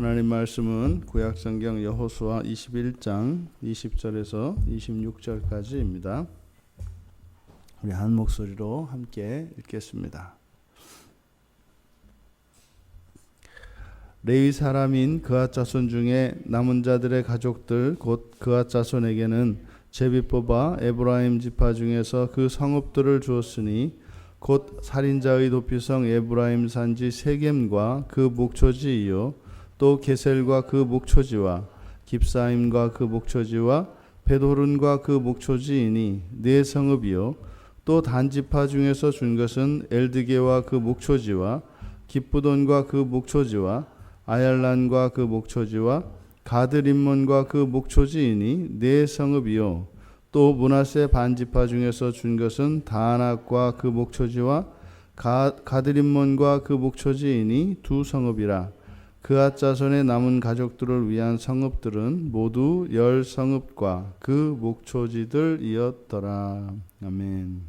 하나님 말씀은 구약성경 여호수아 21장 20절에서 26절까지입니다. 우리 한 목소리로 함께 읽겠습니다. 레위 사람인 그앗 자손 중에 남은 자들의 가족들 곧 그앗 자손에게는 제비 뽑아 에브라임 지파 중에서 그 성읍들을 주었으니 곧 살인자의 도피성 에브라임 산지 세겜과 그 목초지이요 또 게셀과 그 목초지와 깁사임과 그 목초지와 벳호른과 그 목초지이니 네 성읍이요 또 단지파 중에서 준 것은 엘드게와 그 목초지와 깁부돈과 그 목초지와 아얄란과 그 목초지와 가드림몬과 그 목초지이니 네 성읍이요 또 므낫세 반지파 중에서 준 것은 다낙과 그 목초지와 가드림몬과 그 목초지이니 두 성읍이라. 그앗 자손의 남은 가족들을 위한 성읍들은 모두 10성읍과 그 목초지들이었더라. 아멘.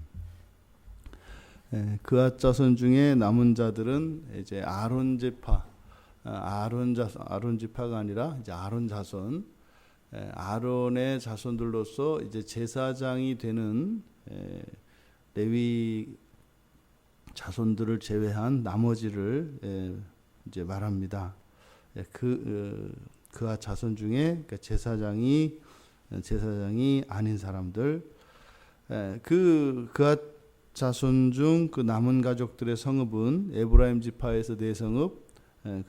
그앗 자손 중에 남은 자들은 이제 아론 지파, 아론 지파가 아니라 이제 아론 자손, 아론의 자손들로서 이제 제사장이 되는 레위 자손들을 제외한 나머지를 이제 말합니다. 그와 자손 중에 제사장이 아닌 사람들, 그와 자손 중 그 남은 가족들의 성읍은 에브라임 지파에서 네 성읍,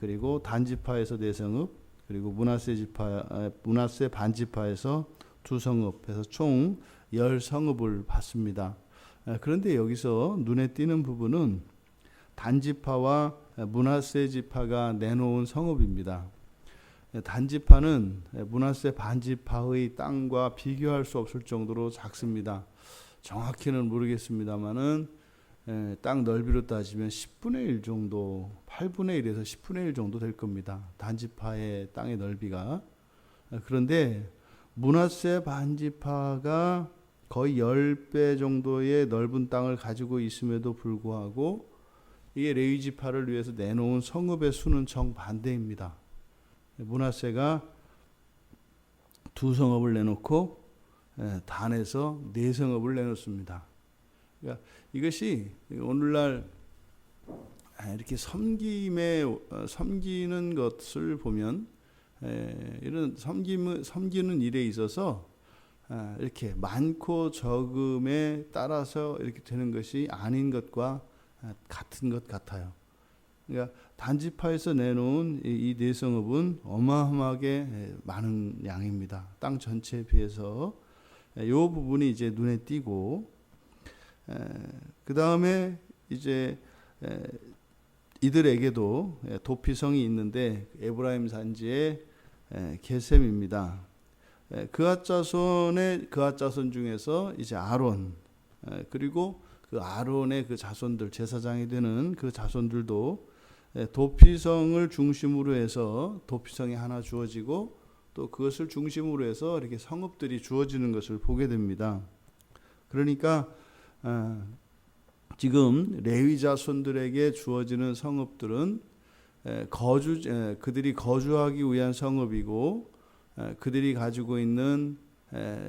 그리고 단 지파에서 네 성읍, 그리고 므낫세 반지파에서 두 성읍에서 총 10성읍을 받습니다. 그런데 여기서 눈에 띄는 부분은 단지파와 므낫세 지파가 내놓은 성읍입니다. 단지파는 므낫세 반지파의 땅과 비교할 수 없을 정도로 작습니다. 정확히는 모르겠습니다만은 땅 넓이로 따지면 10분의 1 정도, 8분의 1에서 10분의 1 정도 될 겁니다. 단지파의 땅의 넓이가. 그런데 므낫세 반지파가 거의 10배 정도의 넓은 땅을 가지고 있음에도 불구하고 이게 레위 지파를 위해서 내놓은 성읍의 수는 정반대입니다. 므낫세가 두 성읍을 내놓고 단에서 네 성읍을 내놓습니다. 그러니까 이것이 오늘날 이렇게 섬기는 것을 보면 이런 섬기는 일에 있어서 이렇게 많고 적음에 따라서 이렇게 되는 것이 아닌 것과 같은 것 같아요. 그러니까 단지파에서 내놓은 이 네 성읍은 어마어마하게 많은 양입니다. 땅 전체에 비해서 이 부분이 이제 눈에 띄고, 그 다음에 이제 이들에게도 도피성이 있는데 에브라임 산지의 게셈입니다. 그앗 자손 중에서 이제 아론, 그리고 그 아론의 그 자손들, 제사장이 되는 그 자손들도 도피성을 중심으로 해서 도피성이 하나 주어지고 또 그것을 중심으로 해서 이렇게 성읍들이 주어지는 것을 보게 됩니다. 그러니까 지금 레위 자손들에게 주어지는 성읍들은 그들이 거주하기 위한 성읍이고 그들이 가지고 있는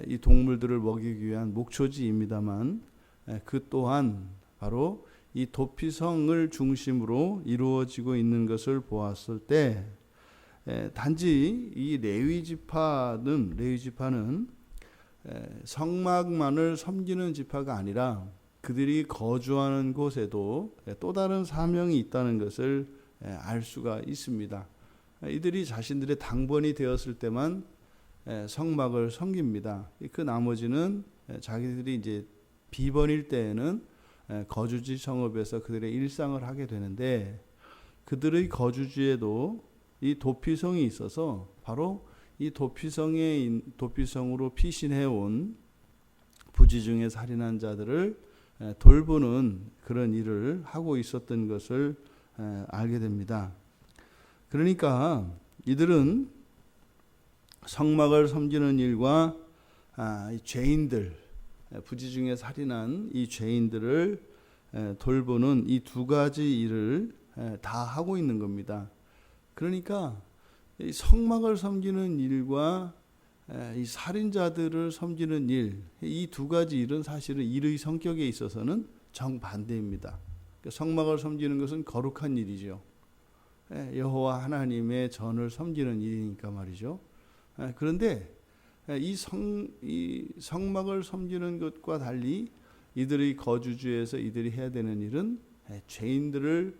이 동물들을 먹이기 위한 목초지입니다만 그 또한 바로 이 도피성을 중심으로 이루어지고 있는 것을 보았을 때 단지 이 레위 지파는 성막만을 섬기는 지파가 아니라 그들이 거주하는 곳에도 또 다른 사명이 있다는 것을 알 수가 있습니다. 이들이 자신들의 당번이 되었을 때만 성막을 섬깁니다. 그 나머지는 자기들이 이제 비번일 때에는 거주지 성읍에서 그들의 일상을 하게 되는데 그들의 거주지에도 이 도피성이 있어서 바로 이 도피성으로 피신해온 부지 중에 살인한 자들을 돌보는 그런 일을 하고 있었던 것을 알게 됩니다. 그러니까 이들은 성막을 섬기는 일과 죄인들, 부지 중에 살인한 이 죄인들을 돌보는 이 두 가지 일을 다 하고 있는 겁니다. 그러니까 이 성막을 섬기는 일과 이 살인자들을 섬기는 일, 이 두 가지 일은 사실은 일의 성격에 있어서는 정반대입니다. 성막을 섬기는 것은 거룩한 일이죠. 여호와 하나님의 전을 섬기는 일이니까 말이죠. 그런데 이 성막을 섬기는 것과 달리 이들의 거주지에서 이들이 해야 되는 일은 죄인들을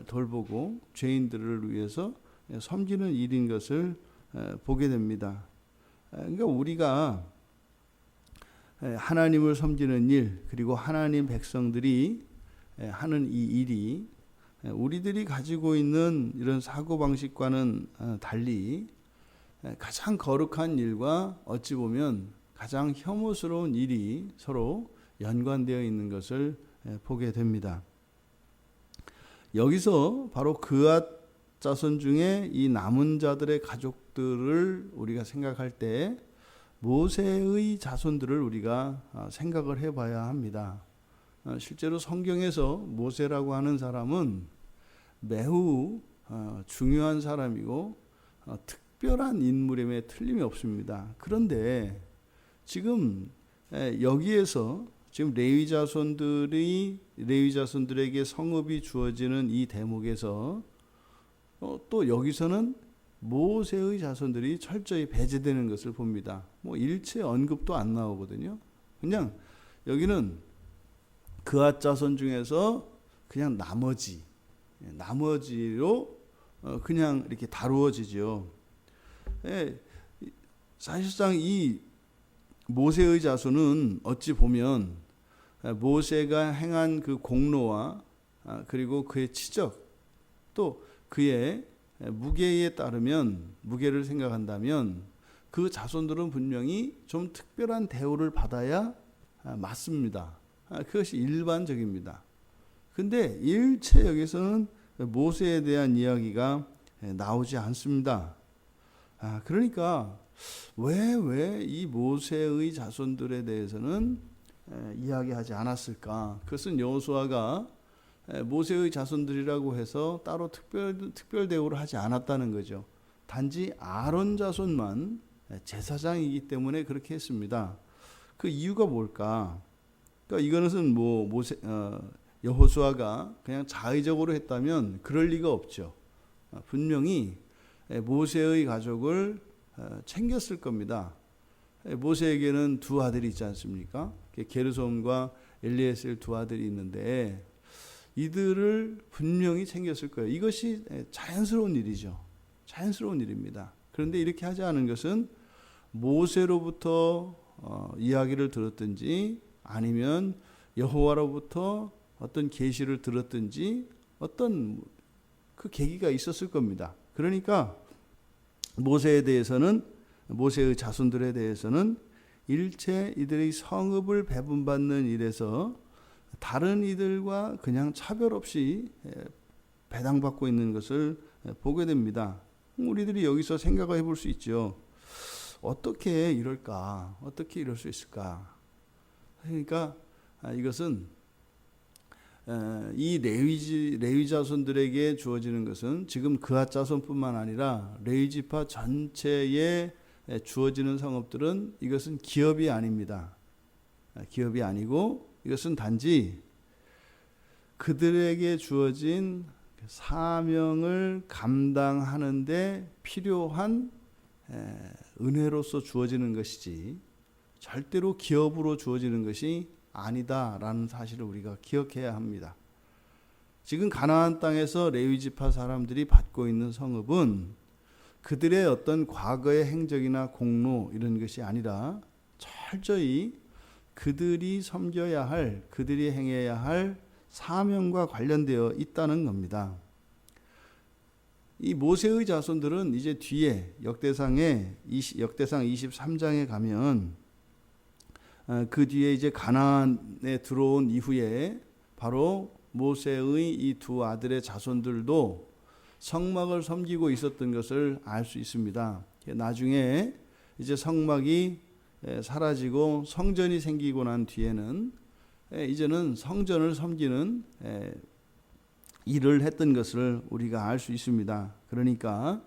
돌보고 죄인들을 위해서 섬기는 일인 것을 보게 됩니다. 그러니까 우리가 하나님을 섬기는 일, 그리고 하나님 백성들이 하는 이 일이 우리들이 가지고 있는 이런 사고방식과는 달리 가장 거룩한 일과 어찌 보면 가장 혐오스러운 일이 서로 연관되어 있는 것을 보게 됩니다. 여기서 바로 그앗 자손 중에 이 남은 자들의 가족들을 우리가 생각할 때 모세의 자손들을 우리가 생각을 해봐야 합니다. 실제로 성경에서 모세라고 하는 사람은 매우 중요한 사람이고 특별한 인물임에 틀림이 없습니다. 그런데 지금 여기에서 지금 레위 자손들에게 성읍이 주어지는 이 대목에서 또 여기서는 모세의 자손들이 철저히 배제되는 것을 봅니다. 뭐 일체 언급도 안 나오거든요. 그냥 여기는 그앗 자손 중에서 그냥 나머지로 그냥 이렇게 다루어지죠. 사실상 이 모세의 자손은 어찌 보면 모세가 행한 그 공로와 그리고 그의 치적, 또 그의 무게에 따르면, 무게를 생각한다면 그 자손들은 분명히 좀 특별한 대우를 받아야 맞습니다. 그것이 일반적입니다. 근데 일체 여기서는 모세에 대한 이야기가 나오지 않습니다. 그러니까 왜 이 모세의 자손들에 대해서는 이야기하지 않았을까? 그것은 여호수아가 모세의 자손들이라고 해서 따로 특별 대우를 하지 않았다는 거죠. 단지 아론 자손만 제사장이기 때문에 그렇게 했습니다. 그 이유가 뭘까? 그러니까 이것은 여호수아가 그냥 자의적으로 했다면 그럴 리가 없죠. 분명히 모세의 가족을 챙겼을 겁니다. 모세에게는 두 아들이 있지 않습니까? 게르솜과 엘리에셀 두 아들이 있는데 이들을 분명히 챙겼을 거예요. 이것이 자연스러운 일이죠. 자연스러운 일입니다. 그런데 이렇게 하지 않은 것은 모세로부터 이야기를 들었든지 아니면 여호와로부터 어떤 계시를 들었든지 어떤 그 계기가 있었을 겁니다. 그러니까 모세의 자손들에 대해서는 일체 이들의 성읍을 배분받는 일에서 다른 이들과 그냥 차별 없이 배당받고 있는 것을 보게 됩니다. 우리들이 여기서 생각을 해볼 수 있죠. 어떻게 이럴까? 어떻게 이럴 수 있을까? 그러니까 이것은 이 레위 자손들에게 주어지는 것은 지금 그앗 자손뿐만 아니라 레위 지파 전체에 주어지는 성읍들은 이것은 기업이 아닙니다. 기업이 아니고 이것은 단지 그들에게 주어진 사명을 감당하는데 필요한 은혜로서 주어지는 것이지 절대로 기업으로 주어지는 것이 아니다라는 사실을 우리가 기억해야 합니다. 지금 가나안 땅에서 레위 지파 사람들이 받고 있는 성읍은 그들의 어떤 과거의 행적이나 공로 이런 것이 아니라 철저히 그들이 섬겨야 할, 그들이 행해야 할 사명과 관련되어 있다는 겁니다. 이 모세의 자손들은 이제 뒤에 역대상 23장에 가면 그 뒤에 이제 가나안에 들어온 이후에 바로 모세의 이 두 아들의 자손들도 성막을 섬기고 있었던 것을 알 수 있습니다. 나중에 이제 성막이 사라지고 성전이 생기고 난 뒤에는 이제는 성전을 섬기는 일을 했던 것을 우리가 알 수 있습니다. 그러니까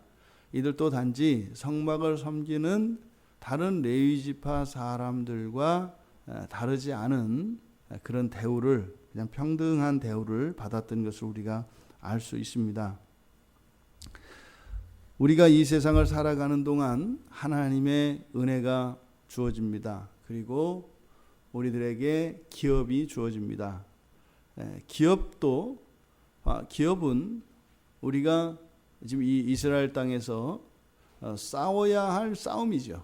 이들도 단지 성막을 섬기는 다른 레위 지파 사람들과 다르지 않은 그런 대우를, 그냥 평등한 대우를 받았던 것을 우리가 알 수 있습니다. 우리가 이 세상을 살아가는 동안 하나님의 은혜가 주어집니다. 그리고 우리들에게 기업이 주어집니다. 기업은 우리가 지금 이 이스라엘 땅에서 싸워야 할 싸움이죠.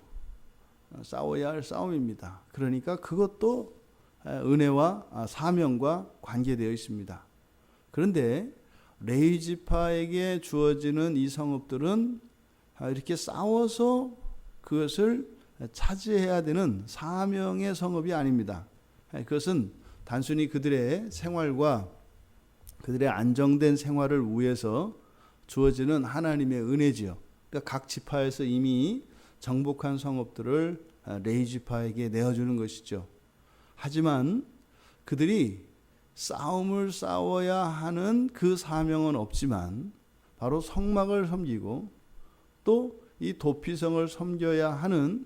싸워야 할 싸움입니다. 그러니까 그것도 은혜와 사명과 관계되어 있습니다. 그런데 레위 지파에게 주어지는 이 성읍들은 이렇게 싸워서 그것을 차지해야 되는 사명의 성읍이 아닙니다. 그것은 단순히 그들의 생활과 그들의 안정된 생활을 위해서 주어지는 하나님의 은혜지요. 그러니까 각 지파에서 이미 정복한 성읍들을 레위 지파에게 내어주는 것이죠. 하지만 그들이 싸움을 싸워야 하는 그 사명은 없지만 바로 성막을 섬기고 또 이 도피성을 섬겨야 하는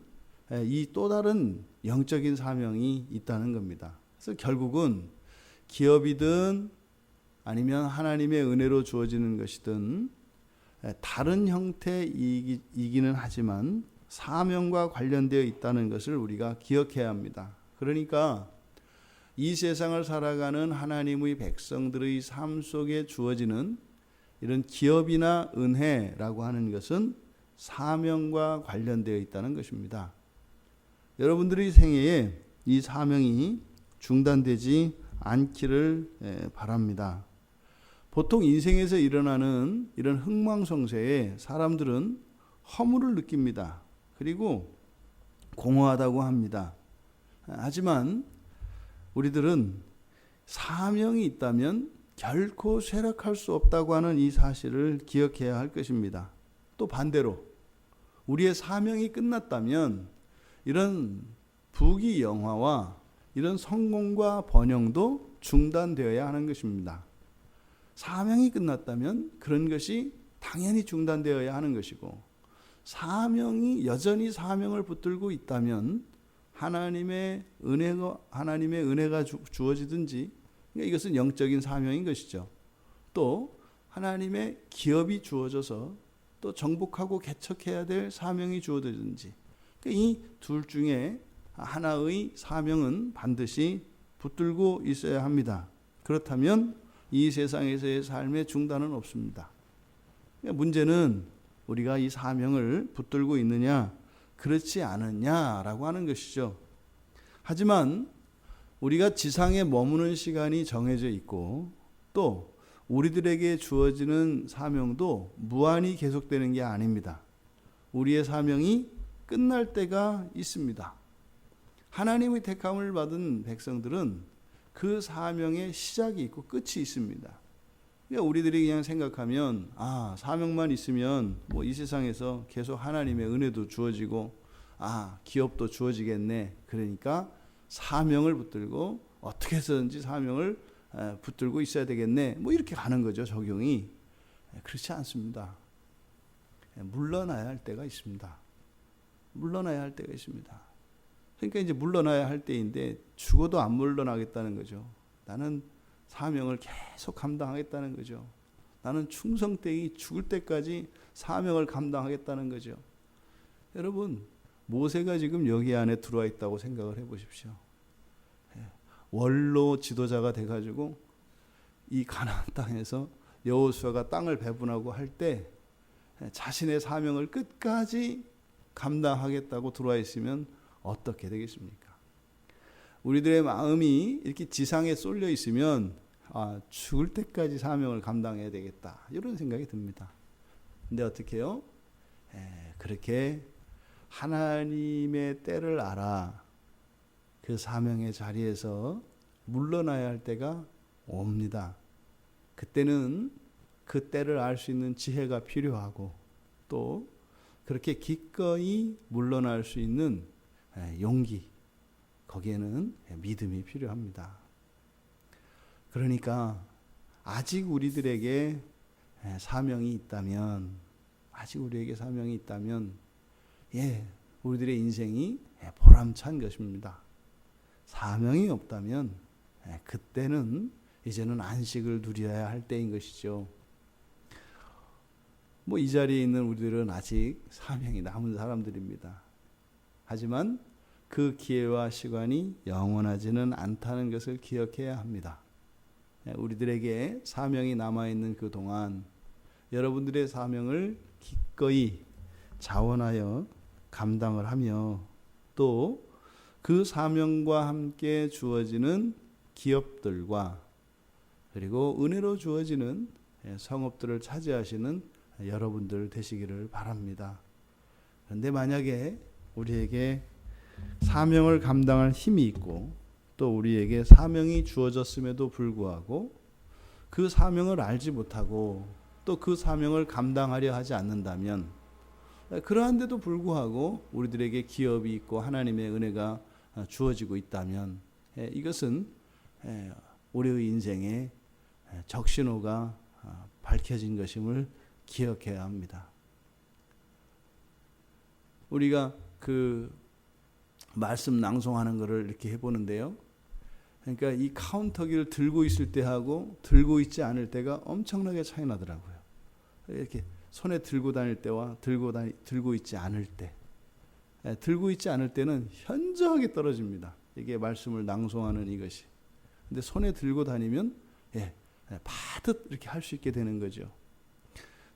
이 또 다른 영적인 사명이 있다는 겁니다. 그래서 결국은 기업이든 아니면 하나님의 은혜로 주어지는 것이든 다른 형태이기는 하지만 사명과 관련되어 있다는 것을 우리가 기억해야 합니다. 그러니까 이 세상을 살아가는 하나님의 백성들의 삶 속에 주어지는 이런 기업이나 은혜라고 하는 것은 사명과 관련되어 있다는 것입니다. 여러분들의 생애에 이 사명이 중단되지 않기를 바랍니다. 보통 인생에서 일어나는 이런 흥망성쇠에 사람들은 허물을 느낍니다. 그리고 공허하다고 합니다. 하지만 우리들은 사명이 있다면 결코 쇠락할 수 없다고 하는 이 사실을 기억해야 할 것입니다. 또 반대로 우리의 사명이 끝났다면 이런 부귀영화와 이런 성공과 번영도 중단되어야 하는 것입니다. 사명이 끝났다면 그런 것이 당연히 중단되어야 하는 것이고, 사명이 여전히 사명을 붙들고 있다면 하나님의 은혜가 주어지든지, 그러니까 이것은 영적인 사명인 것이죠. 또 하나님의 기업이 주어져서 또 정복하고 개척해야 될 사명이 주어지든지, 그러니까 이 둘 중에 하나의 사명은 반드시 붙들고 있어야 합니다. 그렇다면 이 세상에서의 삶의 중단은 없습니다. 그러니까 문제는 우리가 이 사명을 붙들고 있느냐 그렇지 않느냐라고 하는 것이죠. 하지만 우리가 지상에 머무는 시간이 정해져 있고 또 우리들에게 주어지는 사명도 무한히 계속되는 게 아닙니다. 우리의 사명이 끝날 때가 있습니다. 하나님의 택함을 받은 백성들은 그 사명의 시작이 있고 끝이 있습니다. 그러니까 우리들이 그냥 생각하면 사명만 있으면 뭐 이 세상에서 계속 하나님의 은혜도 주어지고 기업도 주어지겠네. 그러니까 사명을 붙들고 어떻게 해서든지 사명을 붙들고 있어야 되겠네. 뭐 이렇게 가는 거죠, 적용이. 그렇지 않습니다. 물러나야 할 때가 있습니다. 물러나야 할 때가 있습니다. 그러니까 이제 물러나야 할 때인데 죽어도 안 물러나겠다는 거죠. 나는 사명을 계속 감당하겠다는 거죠. 나는 충성되이 죽을 때까지 사명을 감당하겠다는 거죠. 여러분, 모세가 지금 여기 안에 들어와 있다고 생각을 해보십시오. 원로 지도자가 돼가지고 이 가나안 땅에서 여호수아가 땅을 배분하고 할 때 자신의 사명을 끝까지 감당하겠다고 들어와 있으면 어떻게 되겠습니까? 우리들의 마음이 이렇게 지상에 쏠려 있으면 죽을 때까지 사명을 감당해야 되겠다, 이런 생각이 듭니다. 근데 어떻게 해요? 그렇게 하나님의 때를 알아 그 사명의 자리에서 물러나야 할 때가 옵니다. 그때는 그 때를 알 수 있는 지혜가 필요하고 또 그렇게 기꺼이 물러날 수 있는 용기, 거기에는 믿음이 필요합니다. 그러니까 아직 우리들에게 사명이 있다면 아직 우리에게 사명이 있다면 우리들의 인생이 보람찬 것입니다. 사명이 없다면 그때는 이제는 안식을 누려야 할 때인 것이죠. 이 자리에 있는 우리들은 아직 사명이 남은 사람들입니다. 하지만 그 기회와 시간이 영원하지는 않다는 것을 기억해야 합니다. 우리들에게 사명이 남아있는 그 동안 여러분들의 사명을 기꺼이 자원하여 감당을 하며 또 그 사명과 함께 주어지는 기업들과 그리고 은혜로 주어지는 성업들을 차지하시는 여러분들 되시기를 바랍니다. 그런데 만약에 우리에게 사명을 감당할 힘이 있고 또 우리에게 사명이 주어졌음에도 불구하고 그 사명을 알지 못하고 또 그 사명을 감당하려 하지 않는다면 그러한데도 불구하고 우리들에게 기업이 있고 하나님의 은혜가 주어지고 있다면 이것은 우리의 인생에 적신호가 밝혀진 것임을 기억해야 합니다. 우리가 그 말씀 낭송하는 것을 이렇게 해보는데요. 그러니까 이 카운터기를 들고 있을 때하고 들고 있지 않을 때가 엄청나게 차이 나더라고요. 이렇게 손에 들고 다닐 때와 들고 있지 않을 때. 들고 있지 않을 때는 현저하게 떨어집니다. 이게 말씀을 낭송하는 이것이. 근데 손에 들고 다니면 파듯 이렇게 할 수 있게 되는 거죠.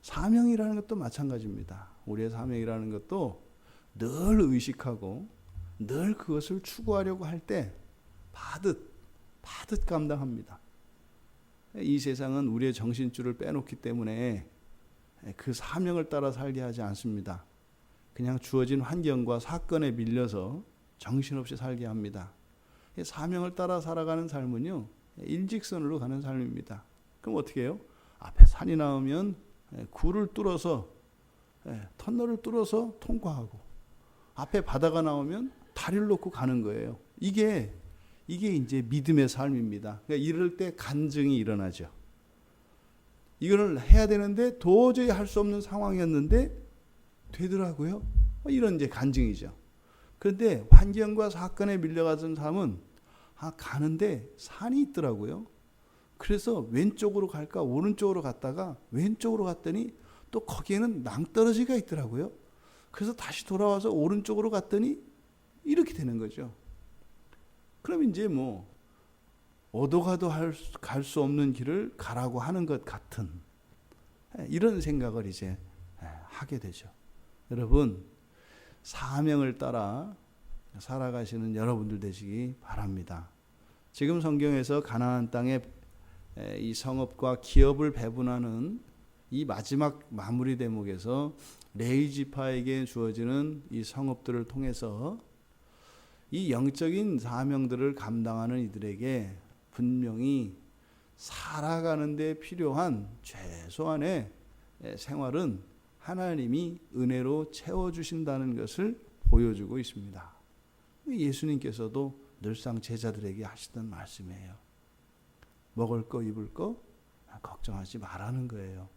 사명이라는 것도 마찬가지입니다. 우리의 사명이라는 것도 늘 의식하고 늘 그것을 추구하려고 할 때 파듯 감당합니다. 이 세상은 우리의 정신줄을 빼놓기 때문에 그 사명을 따라 살게 하지 않습니다. 그냥 주어진 환경과 사건에 밀려서 정신없이 살게 합니다. 사명을 따라 살아가는 삶은요, 일직선으로 가는 삶입니다. 그럼 어떻게 해요? 앞에 산이 나오면 굴을 뚫어서 터널을 뚫어서 통과하고 앞에 바다가 나오면 다리를 놓고 가는 거예요. 이게 이제 믿음의 삶입니다. 그러니까 이럴 때 간증이 일어나죠. 이거를 해야 되는데 도저히 할 수 없는 상황이었는데 되더라고요. 이런 이제 간증이죠. 그런데 환경과 사건에 밀려가던 사람은 가는데 산이 있더라고요. 그래서 왼쪽으로 갈까 오른쪽으로 갔다가 왼쪽으로 갔더니 또 거기에는 낭떠러지가 있더라고요. 그래서 다시 돌아와서 오른쪽으로 갔더니 이렇게 되는 거죠. 그럼 이제 오도 가도 갈 수 없는 길을 가라고 하는 것 같은 이런 생각을 이제 하게 되죠. 여러분, 사명을 따라 살아가시는 여러분들 되시기 바랍니다. 지금 성경에서 가나안 땅의 이 성읍과 기업을 배분하는 이 마지막 마무리 대목에서 레위 지파에게 주어지는 이 성읍들을 통해서 이 영적인 사명들을 감당하는 이들에게 분명히 살아가는 데 필요한 최소한의 생활은 하나님이 은혜로 채워주신다는 것을 보여주고 있습니다. 예수님께서도 늘상 제자들에게 하시던 말씀이에요. 먹을 거 입을 거 걱정하지 말라는 거예요.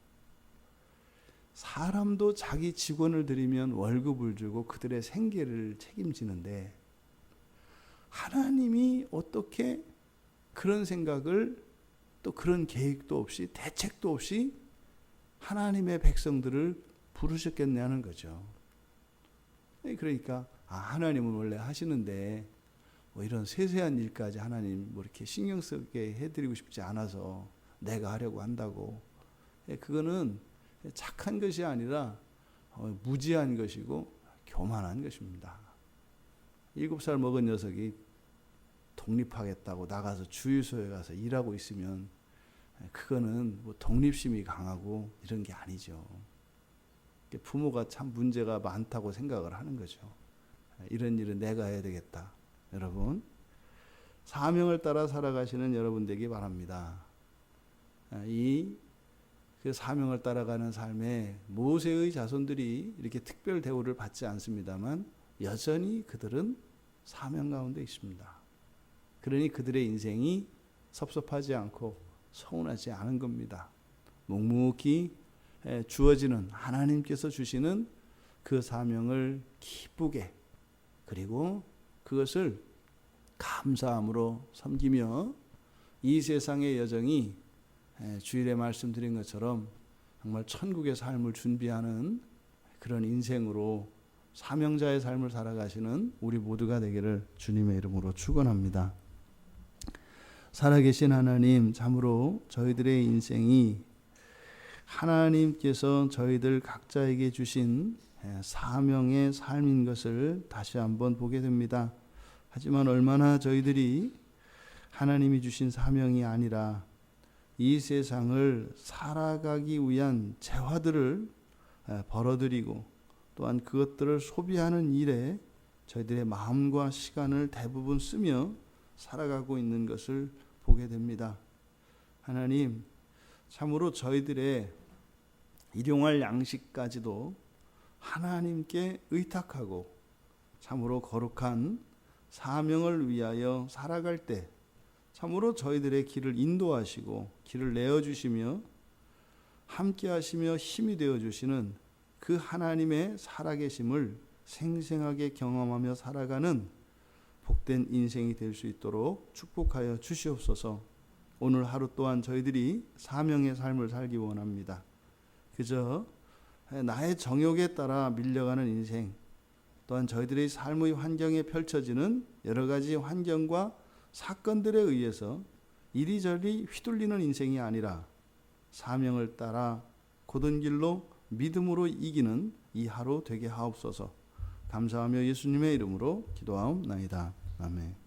사람도 자기 직원을 들이면 월급을 주고 그들의 생계를 책임지는데 하나님이 어떻게 그런 생각을 또 그런 계획도 없이 대책도 없이 하나님의 백성들을 부르셨겠냐는 거죠. 그러니까 하나님은 원래 하시는데 이런 세세한 일까지 하나님 이렇게 신경 쓰게 해드리고 싶지 않아서 내가 하려고 한다고. 그거는 착한 것이 아니라 무지한 것이고 교만한 것입니다. 7살 먹은 녀석이 독립하겠다고 나가서 주유소에 가서 일하고 있으면 그거는 독립심이 강하고 이런 게 아니죠. 부모가 참 문제가 많다고 생각을 하는 거죠. 이런 일은 내가 해야 되겠다. 여러분, 사명을 따라 살아가시는 여러분 되기 바랍니다. 그 사명을 따라가는 삶에 모세의 자손들이 이렇게 특별 대우를 받지 않습니다만 여전히 그들은 사명 가운데 있습니다. 그러니 그들의 인생이 섭섭하지 않고 서운하지 않은 겁니다. 묵묵히 주어지는 하나님께서 주시는 그 사명을 기쁘게 그리고 그것을 감사함으로 섬기며 이 세상의 여정이 주일에 말씀드린 것처럼 정말 천국의 삶을 준비하는 그런 인생으로 사명자의 삶을 살아가시는 우리 모두가 되기를 주님의 이름으로 축원합니다. 살아계신 하나님, 참으로 저희들의 인생이 하나님께서 저희들 각자에게 주신 사명의 삶인 것을 다시 한번 보게 됩니다. 하지만 얼마나 저희들이 하나님이 주신 사명이 아니라 이 세상을 살아가기 위한 재화들을 벌어들이고 또한 그것들을 소비하는 일에 저희들의 마음과 시간을 대부분 쓰며 살아가고 있는 것을 보게 됩니다. 하나님, 참으로 저희들의 일용할 양식까지도 하나님께 의탁하고 참으로 거룩한 사명을 위하여 살아갈 때 참으로 저희들의 길을 인도하시고 길을 내어주시며 함께 하시며 힘이 되어주시는 그 하나님의 살아계심을 생생하게 경험하며 살아가는 복된 인생이 될 수 있도록 축복하여 주시옵소서. 오늘 하루 또한 저희들이 사명의 삶을 살기 원합니다. 그저 나의 정욕에 따라 밀려가는 인생, 또한 저희들의 삶의 환경에 펼쳐지는 여러 가지 환경과 사건들에 의해서 이리저리 휘둘리는 인생이 아니라 사명을 따라 곧은 길로 믿음으로 이기는 이 하루 되게 하옵소서. 감사하며 예수님의 이름으로 기도하옵나이다. 아멘.